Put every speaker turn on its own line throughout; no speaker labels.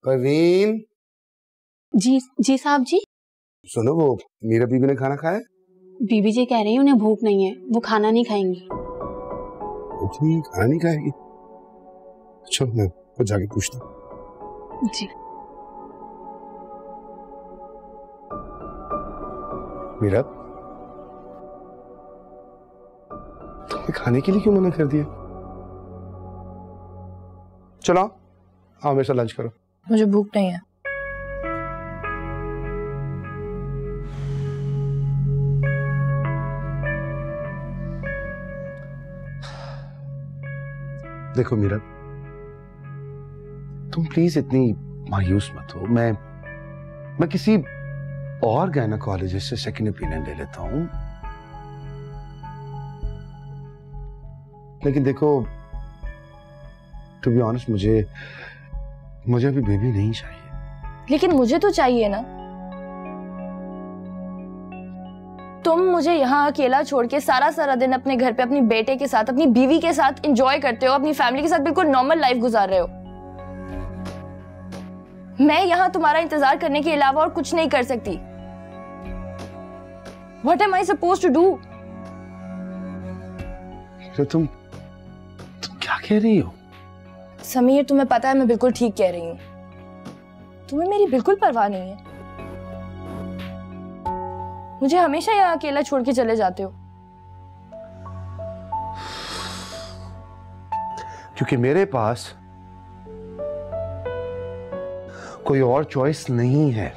परवीन।
जी जी साहब जी।
सुनो, वो मीरा बीबी ने खाना खाया?
बीबी जी कह रही है उन्हें भूख नहीं है, वो खाना नहीं खाएंगी।
खाना नहीं खाएगी? चलो मैं खुद जाके पूछता हूँ।
जी।
मीरा, तुम्हें खाने के लिए क्यों मना कर दिया? चलो आओ मेरे साथ लंच करो।
मुझे भूख नहीं है।
देखो मीरा, तुम प्लीज इतनी मायूस मत हो। मैं किसी और गायनेकोलॉजिस्ट से सेकंड ओपिनियन ले लेता हूं। लेकिन देखो, टू बी ऑनेस्ट, मुझे अभी बेबी नहीं चाहिए।
लेकिन मुझे तो चाहिए ना। तुम मुझे यहाँ अकेला छोड़ के सारा दिन अपने घर पे अपनी बेटे के साथ, अपनी बीवी के साथ एंजॉय करते हो, अपनी फैमिली के साथ बिल्कुल नॉर्मल लाइफ गुजार रहे हो। मैं यहाँ तुम्हारा इंतजार करने के अलावा और कुछ नहीं कर सकती। What am I supposed to do?
तो तुम क्या कह रही हो?
समीर, तुम्हें पता है मैं बिल्कुल ठीक कह रही हूँ। तुम्हें मेरी बिल्कुल परवाह नहीं है। मुझे हमेशा यहाँ अकेला छोड़ के चले जाते हो।
क्योंकि मेरे पास कोई और चॉइस नहीं है।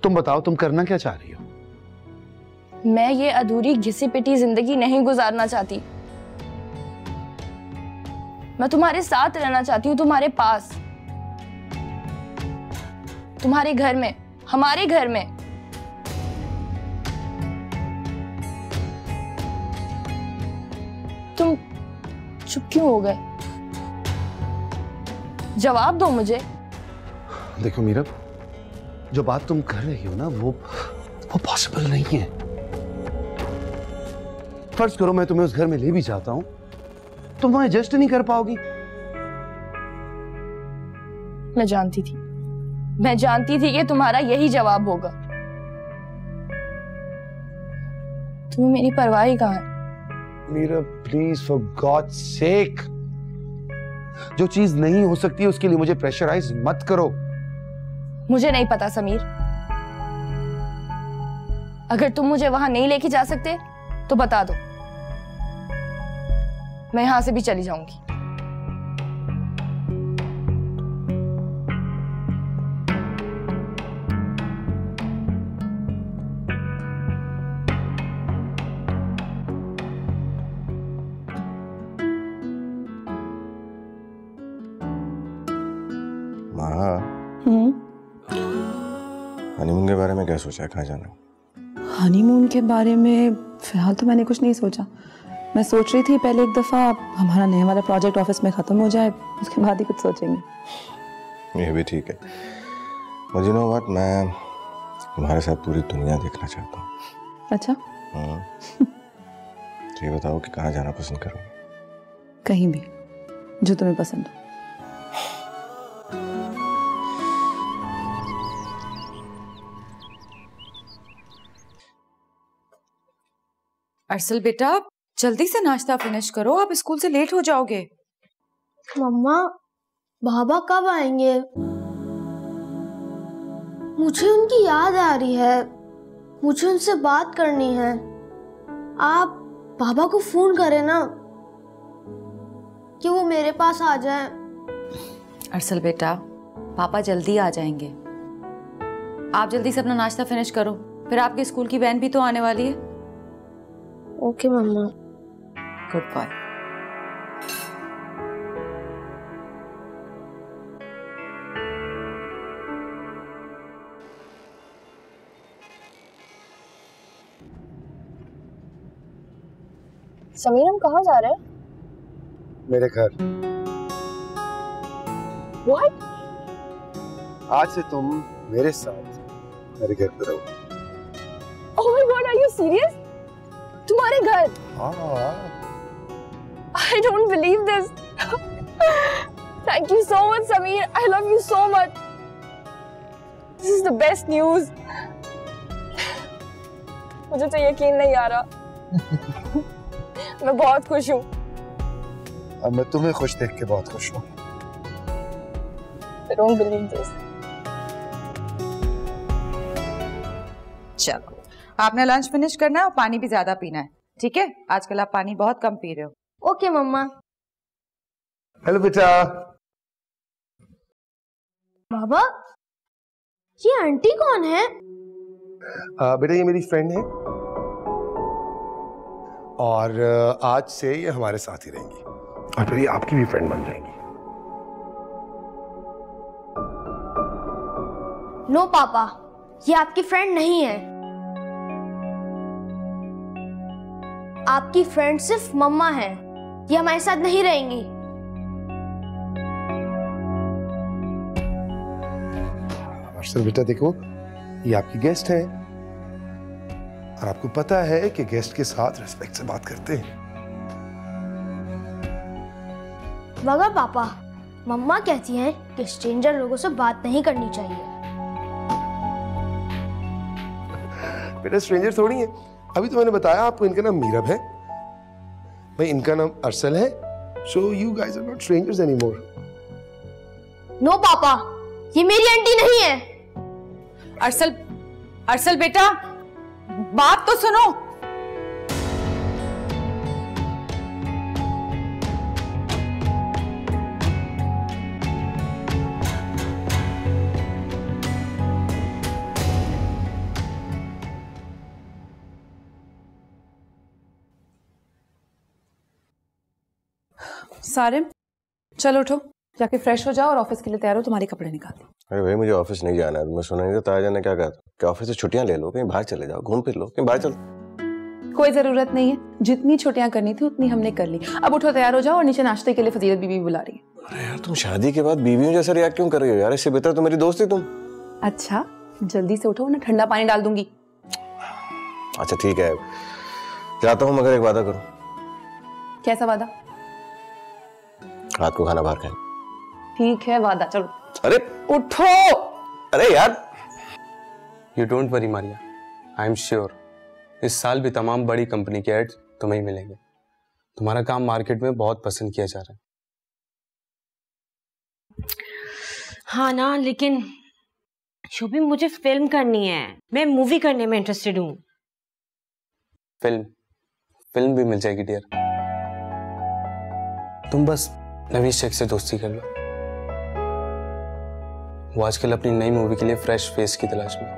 तुम बताओ, तुम करना क्या चाह रही हो?
मैं ये अधूरी घिसी पिटी जिंदगी नहीं गुजारना चाहती। मैं तुम्हारे साथ रहना चाहती हूँ, तुम्हारे पास, तुम्हारे घर में, हमारे घर में। तुम चुप क्यों हो गए? जवाब दो मुझे।
देखो मीरा, जो बात तुम कर रही हो ना, वो पॉसिबल नहीं है। फर्ज करो मैं तुम्हें उस घर में ले भी जाता हूं, तुम वहां एडजस्ट नहीं कर पाओगी।
मैं जानती थी कि तुम्हारा यही जवाब होगा। तुम्हें मेरी परवाह ही कहाँ है?
मीरा प्लीज, फॉर गॉड्स सेक, जो चीज नहीं हो सकती उसके लिए मुझे प्रेशराइज मत करो।
मुझे नहीं पता समीर। अगर तुम मुझे वहां नहीं लेके जा सकते तो बता दो, मैं यहां से भी चली जाऊंगी।
हनीमून के बारे में क्या सोचा है? कहाँ जाना?
हनीमून के बारे में फिलहाल तो मैंने कुछ नहीं सोचा। मैं सोच रही थी पहले एक दफ़ा हमारा नया वाला प्रोजेक्ट ऑफिस में ख़त्म हो जाए, उसके बाद ही कुछ सोचेंगे।
ये भी ठीक है। मुझे नो व्हाट, मैं तुम्हारे साथ पूरी दुनिया देखना चाहता हूँ।
अच्छा।
तो ये बताओ कि कहाँ जाना पसंद करोगे?
कहीं भी जो तुम्हें पसंद हो।
अर्सल बेटा, जल्दी से नाश्ता फिनिश करो, आप स्कूल से लेट हो जाओगे।
मम्मा, बाबा कब आएंगे? मुझे उनकी याद आ रही है, मुझे उनसे बात करनी है। आप बाबा को फोन करें ना कि वो मेरे पास आ जाएं।
अर्सल बेटा, पापा जल्दी आ जाएंगे। आप जल्दी से अपना नाश्ता फिनिश करो, फिर आपके स्कूल की वैन भी तो आने वाली है।
ओके मम्मा।
Good bye.
समीर, हम कहाँ जा रहे हैं?
मेरे घर।
What?
आज से तुम मेरे साथ मेरे घर पे रहो।
Oh my God, are you serious? तुम्हारे घर?
हाँ।
I don't believe this. Thank you so much, Sameer. I love you so much. This is the best news. मुझे तो यकीन नहीं आ रहा। मैं बहुत खुश हूँ।
अब मैं तुम्हें खुश देख के बहुत खुश हूँ।
I don't believe this.
चलो, आपने लंच फिनिश करना है और पानी भी ज्यादा पीना है, ठीक है? आजकल आप पानी बहुत कम पी रहे हो।
ओके मम्मा।
हेलो बेटा।
बाबा, ये आंटी कौन है?
बेटा ये मेरी फ्रेंड है और आज से ये हमारे साथ ही रहेंगी और फिर ये आपकी भी फ्रेंड बन जाएंगी।
नो पापा, ये आपकी फ्रेंड नहीं है। आपकी फ्रेंड सिर्फ मम्मा है, ये हमारे साथ नहीं रहेंगी।
अर्शल बेटा देखो, ये आपकी गेस्ट है और आपको पता है कि गेस्ट के साथ रिस्पेक्ट से बात करते हैं।
मगर पापा, मम्मा कहती हैं कि स्ट्रेंजर लोगों से बात नहीं करनी चाहिए।
बेटा स्ट्रेंजर थोड़ी है, अभी तो मैंने बताया आपको इनका नाम मीरब है, भाई इनका नाम अरसल है। So you guys are not strangers anymore.
No पापा, ये मेरी आंटी नहीं है।
अरसल बेटा, बात तो सुनो।
सारिम, चलो उठो, जाके फ्रेश हो जाओ और ऑफिस के लिए तैयार हो, तुम्हारे कपड़े निकाल दो।
अरे भाई मुझे ऑफिस नहीं जाना है। मैं सुना नहीं था ताया ने क्या कहा था कि ऑफिस से छुट्टियां ले लो, कहीं बाहर चले जाओ, घूम फिर लो, कहीं बाहर चल।
कोई जरूरत नहीं है, जितनी छुट्टियां करनी थी उतनी हमने कर ली। अब उठो, तैयार हो जाओ और नीचे नाश्ते के लिए फजीलत बीबी बुला रही है।
अरे यार तुम शादी के बाद बीवियों जैसा रिएक्ट क्यों कर रही हो यार? इससे बेहतर तो मेरी दोस्त ही तुम।
अच्छा जल्दी से उठो, ना ठंडा पानी डाल दूंगी।
अच्छा ठीक है, जाता हूँ मगर एक वादा करो।
कैसा वादा?
रात को खाना बाहर खाएं।
ठीक है वादा, चलो।
अरे
उठो।
अरे यार,
you don't worry Maria, I am sure इस साल भी तमाम बड़ी कंपनी के एड्स तुम्हें ही मिलेंगे। तुम्हारा काम मार्केट में बहुत पसंद किया जा रहा है।
हाँ ना, लेकिन शुभी मुझे फिल्म करनी है, मैं मूवी करने में इंटरेस्टेड हूँ।
फिल्म भी मिल जाएगी डियर, तुम बस नवीश शेख से दोस्ती कर लो। वो आजकल अपनी नई मूवी के लिए फ्रेश फेस की तलाश में,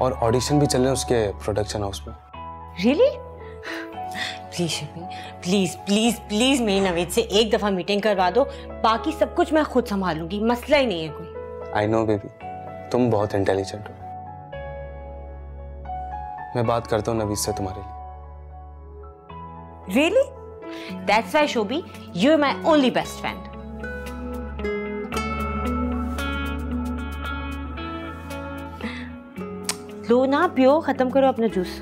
और ऑडिशन भी चल रहे हैं उसके प्रोडक्शन हाउस में।
Really? Please Shubhi, please please please मेरी नवीद से एक दफा मीटिंग करवा दो, बाकी सब कुछ मैं खुद संभाल लूंगी, मसला ही नहीं है कोई।
आई नो बेबी, तुम बहुत इंटेलिजेंट हो। मैं बात करता हूँ नवीद से तुम्हारे लिए।
Really? That's why Shobhi, you're my only best friend. लो ना, पियो, खत्म करो अपना juice.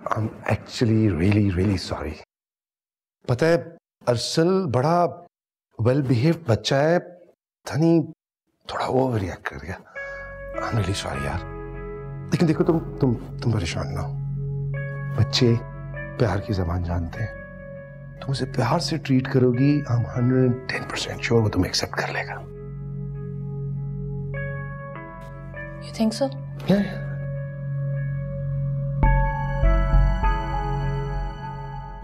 I'm actually really sorry. पता है अरसल बड़ा वेल बिहेव्ड बच्चा है, धनी थोड़ा ओवर रिएक्ट कर गया। I'm really sorry यार। लेकिन देखो तुम परेशान ना हो, बच्चे प्यार की जबान जानते हैं। तुम उसे प्यार से ट्रीट करोगी, I'm 110% श्योर वो तुम्हें एक्सेप्ट कर लेगा।
You think so?
Yeah.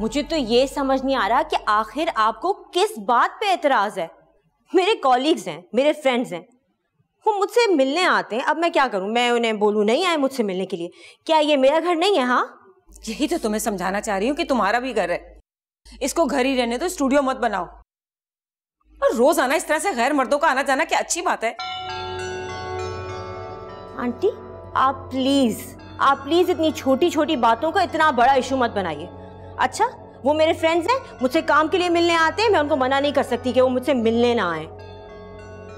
मुझे तो ये समझ नहीं आ रहा कि आखिर आपको किस बात पे एतराज है। मेरे कॉलीग्स हैं, मेरे फ्रेंड्स हैं, वो मुझसे मिलने आते हैं। अब मैं क्या करूं? मैं उन्हें बोलूं नहीं आए मुझसे मिलने के लिए? क्या ये मेरा घर नहीं है? हाँ,
यही तो तुम्हें समझाना चाह रही हूँ कि तुम्हारा भी घर है, इसको घर ही रहने दो, स्टूडियो मत बनाओ। और रोज आना इस तरह से गैर मर्दों का आना जाना क्या अच्छी बात है?
आंटी आप प्लीज इतनी छोटी छोटी बातों को इतना बड़ा इशू मत बनाइए। अच्छा, वो मेरे फ्रेंड्स हैं, मुझसे काम के लिए मिलने आते हैं, मैं उनको मना नहीं कर सकती कि वो मुझसे मिलने ना आए,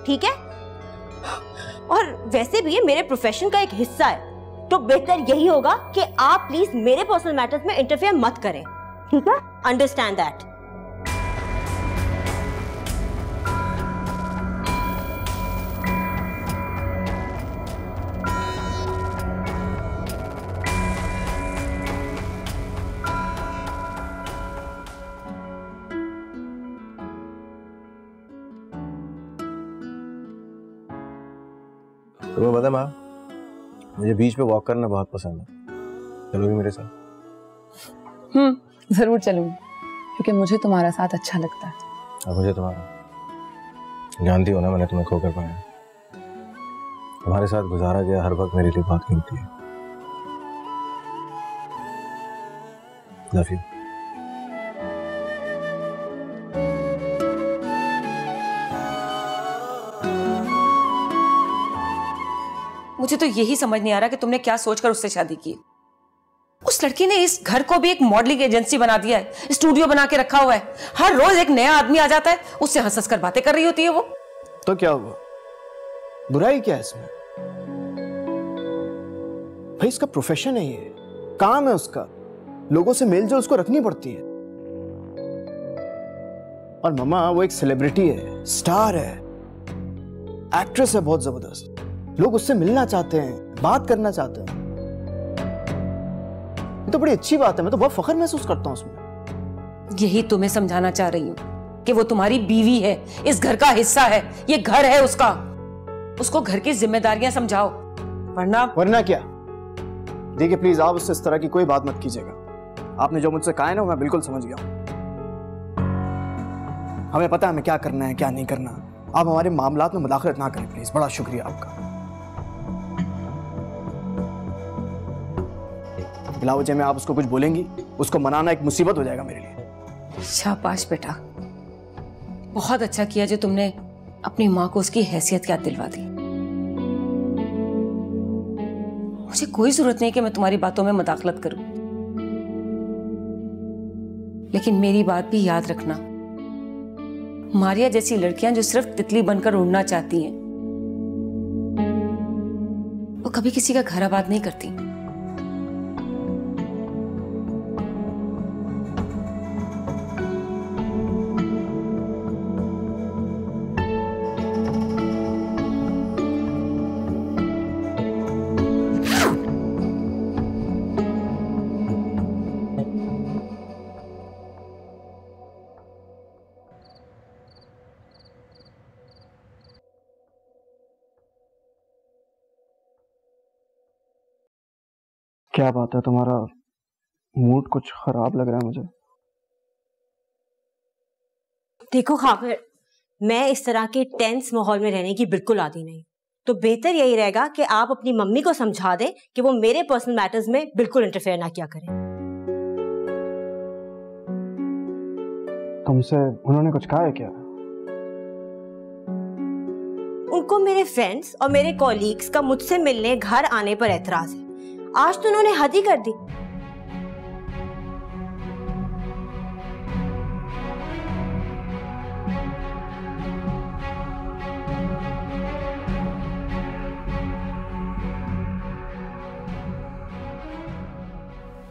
ठीक है? और वैसे भी ये मेरे प्रोफेशन का एक हिस्सा है, तो बेहतर यही होगा कि आप प्लीज मेरे पर्सनल मैटर्स में इंटरफेयर मत करें, ठीक है? Understand that.
तुम्हें पता है माँ, मुझे बीच पे वॉक करना बहुत पसंद है। चलोगी मेरे साथ?
जरूर चलूंगी, क्योंकि मुझे तुम्हारा साथ अच्छा लगता है।
और मुझे तुम्हारा, जानती हो ना मैंने तुम्हें खो कर पाया। तुम्हारे साथ गुजारा गया हर वक्त मेरे लिए बहुत कीमती है। Love you.
मुझे तो यही समझ नहीं आ रहा कि तुमने क्या सोचकर उससे शादी की। उस लड़की ने इस घर को भी एक मॉडलिंग एजेंसी बना दिया है, स्टूडियो बना के रखा हुआ है। हर रोज एक नया आदमी आ जाता है, उससे हंस हंस कर बातें कर रही होती है वो।
तो क्या हुआ, बुराई क्या है इसमें? भाई इसका प्रोफेशन है, ये काम है उसका, लोगों से मेलजोल उसको रखनी पड़ती है। और मामा वो एक सेलिब्रिटी है, स्टार है, एक्ट्रेस है बहुत जबरदस्त। लोग उससे मिलना चाहते हैं, बात करना चाहते हैं। ये तो बड़ी अच्छी बात है, मैं तो बहुत फख्र महसूस करता हूं उसमें।
यही तुम्हें समझाना चाह रही हूँ कि वो तुम्हारी बीवी है, इस घर का हिस्सा है, ये घर है उसका। उसको घर की जिम्मेदारियां समझाओ,
वरना क्या? देखिए प्लीज आप उससे इस तरह की कोई बात मत कीजिएगा। आपने जो मुझसे कहा है ना मैं बिल्कुल समझ गया हूं। हमें पता है हमें क्या करना है क्या नहीं करना। आप हमारे मामलात में मुदाखलत ना करें प्लीज, बड़ा शुक्रिया आपका। बिला वजह में आप उसको कुछ बोलेंगी, उसको मनाना एक मुसीबत हो जाएगा मेरे लिए।
शाबाश बेटा, बहुत अच्छा किया जो तुमने अपनी माँ को उसकी हैसियत याद दिलवा दी। मुझे कोई जरूरत नहीं कि मैं तुम्हारी बातों में मुदाखलत करूं, लेकिन मेरी बात भी याद रखना, मारिया जैसी लड़कियां जो सिर्फ तितली बनकर उड़ना चाहती हैं, वो कभी किसी का घर आबाद नहीं करती।
क्या बात है, तुम्हारा मूड कुछ खराब लग रहा है मुझे।
देखो खाफिर, मैं इस तरह के टेंस माहौल में रहने की बिल्कुल आदी नहीं, तो बेहतर यही रहेगा कि आप अपनी मम्मी को समझा दें कि वो मेरे पर्सनल मैटर्स में बिल्कुल इंटरफेयर ना किया करें।
तुमसे उन्होंने कुछ कहा है क्या?
उनको मेरे फ्रेंड्स और मेरे कॉलीग्स का मुझसे मिलने घर आने पर एतराज है। आज तो उन्होंने हद ही कर दी।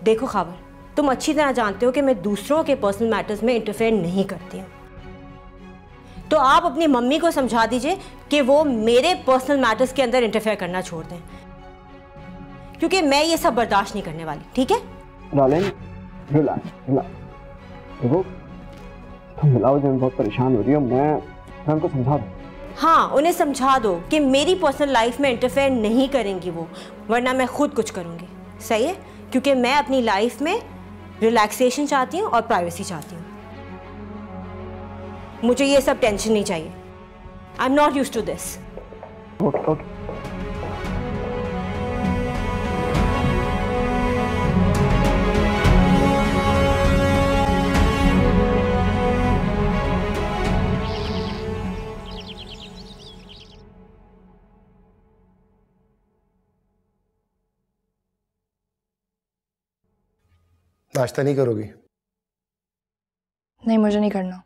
देखो खाबर, तुम अच्छी तरह जानते हो कि मैं दूसरों के पर्सनल मैटर्स में इंटरफेयर नहीं करती हूँ, तो आप अपनी मम्मी को समझा दीजिए कि वो मेरे पर्सनल मैटर्स के अंदर इंटरफेयर करना छोड़ दें, क्योंकि मैं ये सब बर्दाश्त नहीं करने वाली। ठीक है?
देखो तुम मिलाओ जो बहुत परेशान हो रही हो, मैं उनको समझा दूँ।
हाँ, उन्हें समझा दो कि मेरी पर्सनल लाइफ में इंटरफेयर नहीं करेंगी वो, वरना मैं खुद कुछ करूँगी। सही है? क्योंकि मैं अपनी लाइफ में रिलैक्सेशन चाहती हूँ और प्राइवेसी चाहती हूँ। मुझे ये सब टेंशन नहीं चाहिए। I am not used to this.
Okay.
नाश्ता नहीं करोगी?
नहीं, मुझे नहीं करना।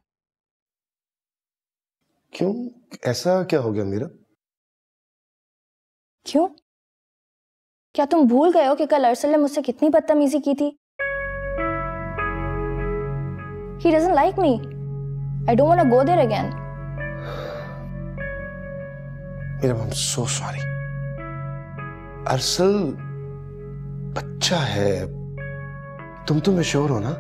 क्यों, ऐसा क्या हो गया मीरा?
क्यों? क्या तुम भूल गए हो कि कल अरसल ने मुझसे कितनी बदतमीजी की थी? He doesn't like me. I don't want to go there again.
Meera, I'm so sorry. अरसल बच्चा है, तुम श्योर हो ना?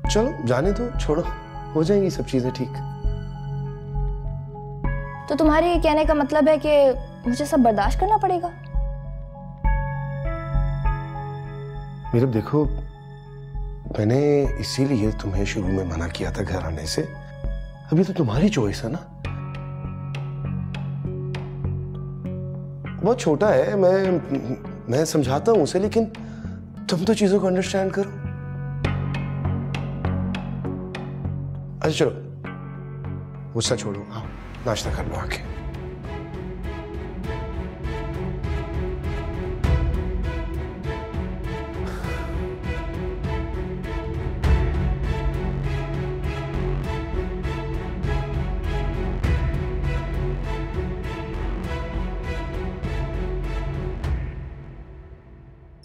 चलो जाने दो, छोड़ो, हो जाएंगी सब चीजें ठीक।
तो तुम्हारे ये कहने का मतलब है कि मुझे सब बर्दाश्त करना पड़ेगा?
मेरे देखो, मैंने इसीलिए तुम्हें शुरू में मना किया था घर आने से। अभी तो तुम्हारी चॉइस है ना। बहुत छोटा है, मैं समझाता हूं उसे, लेकिन तुम तो चीजों को अंडरस्टैंड करो। अच्छा चलो, गुस्सा छोड़ो, आओ नाश्ता कर लो आके।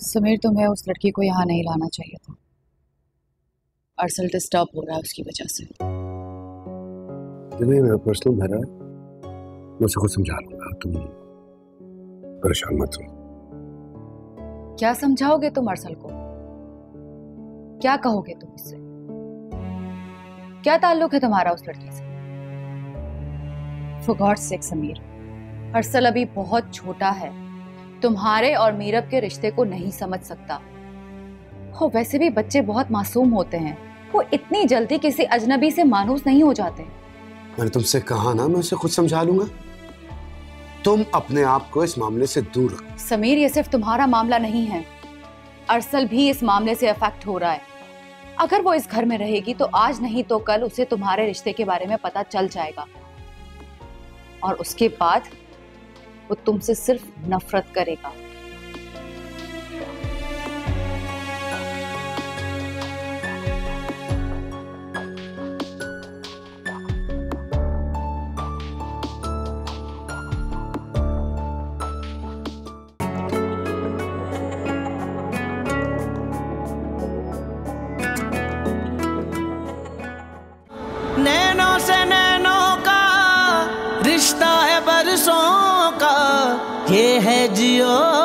समीर, तुम्हें उस लड़की को यहाँ नहीं लाना चाहिए था। अरसल डिस्टर्ब हो रहा है उसकी वजह से।
नहीं, मेरा पर्सनल घर है, मैं उसको समझा लूंगा, तुम परेशान मत हो।
क्या समझाओगे तुम अरसल को? क्या कहोगे तुम उससे? क्या ताल्लुक है तुम्हारा उस लड़की से? For God's sake समीर, अरसल अभी बहुत छोटा है, तुम्हारे और मीरब के रिश्ते को नहीं समझ सकता। हो वैसे भी बच्चे बहुत मासूम होते हैं, वो इतनी जल्दी किसी अजनबी से मानूस नहीं हो जाते।
मैंने तुमसे कहा ना, मैं उसे खुद समझा लूंगा। तुम अपने आप को इस मामले से दूर रखो।
समीर, ये सिर्फ तुम्हारा मामला नहीं है, अरसल भी इस मामले से अफेक्ट हो रहा है। अगर वो इस घर में रहेगी तो आज नहीं तो कल उसे तुम्हारे रिश्ते के बारे में पता चल जाएगा, और उसके बाद वो तुमसे सिर्फ नफरत करेगा।
नैनों से नैनों का रिश्ता है बरसों का, ये है जियो